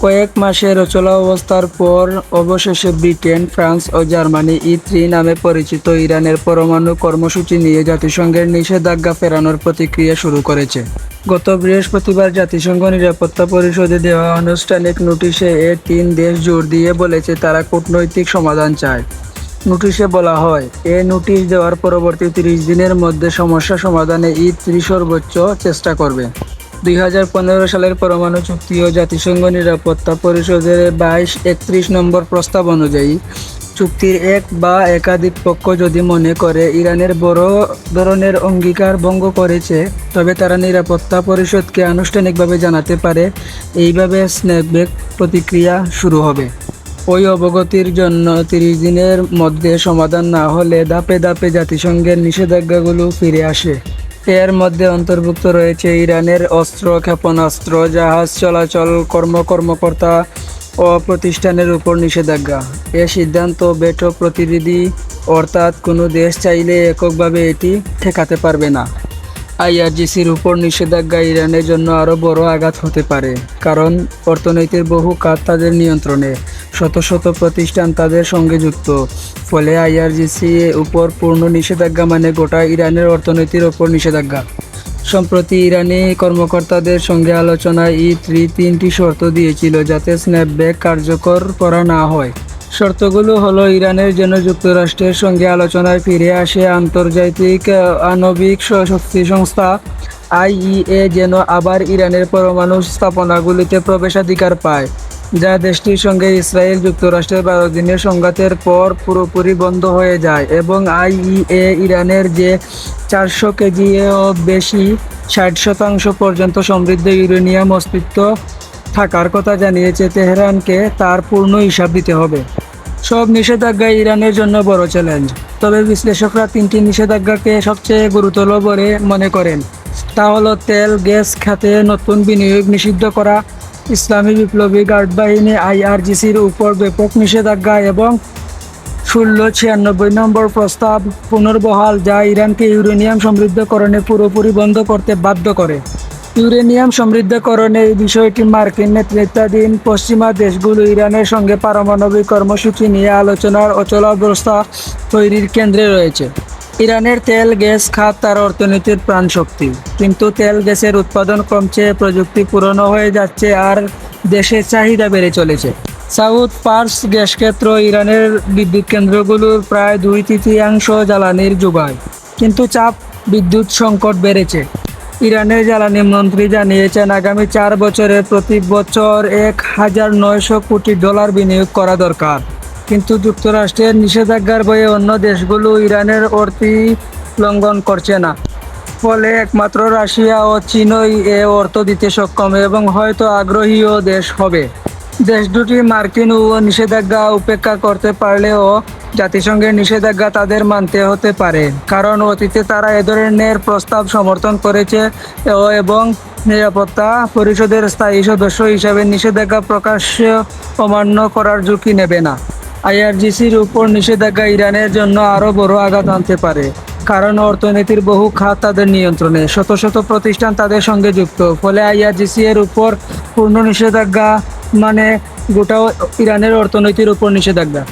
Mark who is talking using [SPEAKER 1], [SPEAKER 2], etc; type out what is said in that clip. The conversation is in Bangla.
[SPEAKER 1] কয়েক মাসের অচলাবস্থার পর অবশেষে ব্রিটেন, ফ্রান্স ও জার্মানি E3 নামে পরিচিত ইরানের পরমাণু কর্মসূচি নিয়ে জাতিসংঘের নিষেধাজ্ঞা ফেরানোর প্রতিক্রিয়া শুরু করেছে। গত বৃহস্পতিবার জাতিসংঘ নিরাপত্তা পরিষদে দেওয়া আনুষ্ঠানিক নোটিশে তিন দেশ জোর দিয়ে বলেছে তারা কূটনৈতিক সমাধান চায়। নোটিশে বলা হয়, নোটিশ দেওয়ার পরবর্তী 30 দিনের মধ্যে সমস্যা সমাধানে E3 সর্বোচ্চ চেষ্টা করবে। 2015 সালের পরমাণু চুক্তি ও জাতিসংঘ নিরাপত্তা পরিষদের 22-31 নম্বর প্রস্তাব অনুযায়ী, চুক্তির এক বা একাধিক পক্ষ যদি মনে করে ইরানের বড় ধরনের অঙ্গীকার ভঙ্গ করেছে, তবে তারা নিরাপত্তা পরিষদকে আনুষ্ঠানিকভাবে জানাতে পারে। এইভাবে স্ন্যাপব্যাক প্রতিক্রিয়া শুরু হবে। ওই অবগতির জন্য 30 দিনের মধ্যে সমাধান না হলে ধাপে ধাপে জাতিসংঘের নিষেধাজ্ঞাগুলো ফিরে আসে। এর মধ্যে অন্তর্ভুক্ত রয়েছে ইরানের অস্ত্র, ক্ষেপণাস্ত্র, জাহাজ চলাচল, কর্মকর্তা ও প্রতিষ্ঠানের উপর নিষেধাজ্ঞা। এ সিদ্ধান্ত ভেটো প্রতিরোধী, অর্থাৎ কোনো দেশ চাইলে এককভাবে এটি ঠেকাতে পারবে না। IRGCর উপর নিষেধাজ্ঞা ইরানের জন্য আরও বড় আঘাত হতে পারে, কারণ অর্থনীতির বহু খাত তাদের নিয়ন্ত্রণে, শত শত প্রতিষ্ঠান তাদের সঙ্গে যুক্ত। ফলে IRGC উপর পূর্ণ নিষেধাজ্ঞা মানে গোটা ইরানের অর্থনীতির ওপর নিষেধাজ্ঞা। সম্প্রতি ইরানি কর্মকর্তাদের সঙ্গে আলোচনায় E3 তিনটি শর্ত দিয়েছিল যাতে স্ন্যাপব্যাক কার্যকর করা না হয়। শর্তগুলো হলো, ইরানের যেন যুক্তরাষ্ট্রের সঙ্গে আলোচনায় ফিরে আসে, আন্তর্জাতিক আণবিক শক্তি সংস্থা IAEA যেন আবার ইরানের পরমাণু স্থাপনাগুলিতে প্রবেশাধিকার পায়, যা দেশটির সঙ্গে ইসরায়েল যুক্তরাষ্ট্রের 12 দিনের সংঘাতের পর পুরোপুরি বন্ধ হয়ে যায়, এবং IAEA ইরানের যে 400 কেজিও বেশি 60% পর্যন্ত সমৃদ্ধ ইউরেনিয়াম অস্তিত্ব থাকার কথা জানিয়েছে তেহরানকে তার পূর্ণ হিসাব দিতে হবে। সব নিষেধাজ্ঞা ইরানের জন্য বড় চ্যালেঞ্জ, তবে বিশ্লেষকরা তিনটি নিষেধাজ্ঞাকে সবচেয়ে গুরুতর বলে মনে করেন। তা হলো তেল, গ্যাস খাতে নতুন বিনিয়োগ নিষিদ্ধ করা, ইসলামী বিপ্লবী গার্ড বাহিনী IRGCর উপর ব্যাপক নিষেধাজ্ঞা এবং 1696 নম্বর প্রস্তাব পুনর্বহাল, যা ইরানকে ইউরেনিয়াম সমৃদ্ধকরণে পুরোপুরি বন্ধ করতে বাধ্য করে। ইউরেনিয়াম সমৃদ্ধকরণের বিষয়টি মার্কিন নেতৃত্বাধীন পশ্চিমা দেশগুলো ইরানের সঙ্গে পারমাণবিক কর্মসূচি নিয়ে আলোচনার অচলাবস্থা তৈরির কেন্দ্রে রয়েছে। ইরানের তেল গ্যাস খাত তার অর্থনীতির প্রাণশক্তি, কিন্তু তেল গ্যাসের উৎপাদন কমছে, প্রযুক্তি পুরনো হয়ে যাচ্ছে আর দেশের চাহিদা বেড়ে চলেছে। সাউথ পার্স গ্যাস ক্ষেত্র ইরানের বিদ্যুৎ কেন্দ্রগুলোর প্রায় 2/3 জ্বালানির যোগায়, কিন্তু চাপ বিদ্যুৎ সংকট বেড়েছে। ইরানের জ্বালানি মন্ত্রী জানিয়েছেন আগামী 4 বছরে প্রতি বছর $1,900 কোটি বিনিয়োগ করা দরকার, কিন্তু যুক্তরাষ্ট্রের নিষেধাজ্ঞার ভয়ে অন্য দেশগুলো ইরানের অর্থী লঙ্ঘন করছে না। ফলে একমাত্র রাশিয়া ও চীনই এ অর্থ দিতে সক্ষম এবং হয়তো আগ্রহীও দেশ হবে। দেশ দুটি মার্কিন নিষেধাজ্ঞা উপেক্ষা করতে পারলেও জাতিসংঘের নিষেধাজ্ঞা তাদের মানতে হতে পারে, কারণ অতীতে তারা এ ধরনের প্রস্তাব সমর্থন করেছে এবং নিরাপত্তা পরিষদের স্থায়ী সদস্য হিসাবে নিষেধাজ্ঞা প্রকাশ্যে অমান্য করার ঝুঁকি নেবে না। IRGCর উপর নিষেধাজ্ঞা ইরানের জন্য আরও বড় আঘাত আনতে পারে, কারণ অর্থনীতির বহু খাত তাদের নিয়ন্ত্রণে, শত শত প্রতিষ্ঠান তাদের সঙ্গে যুক্ত। ফলে IRGC এর উপর পূর্ণ নিষেধাজ্ঞা মানে গোটা ইরানের অর্থনীতির উপর নিষেধাজ্ঞা।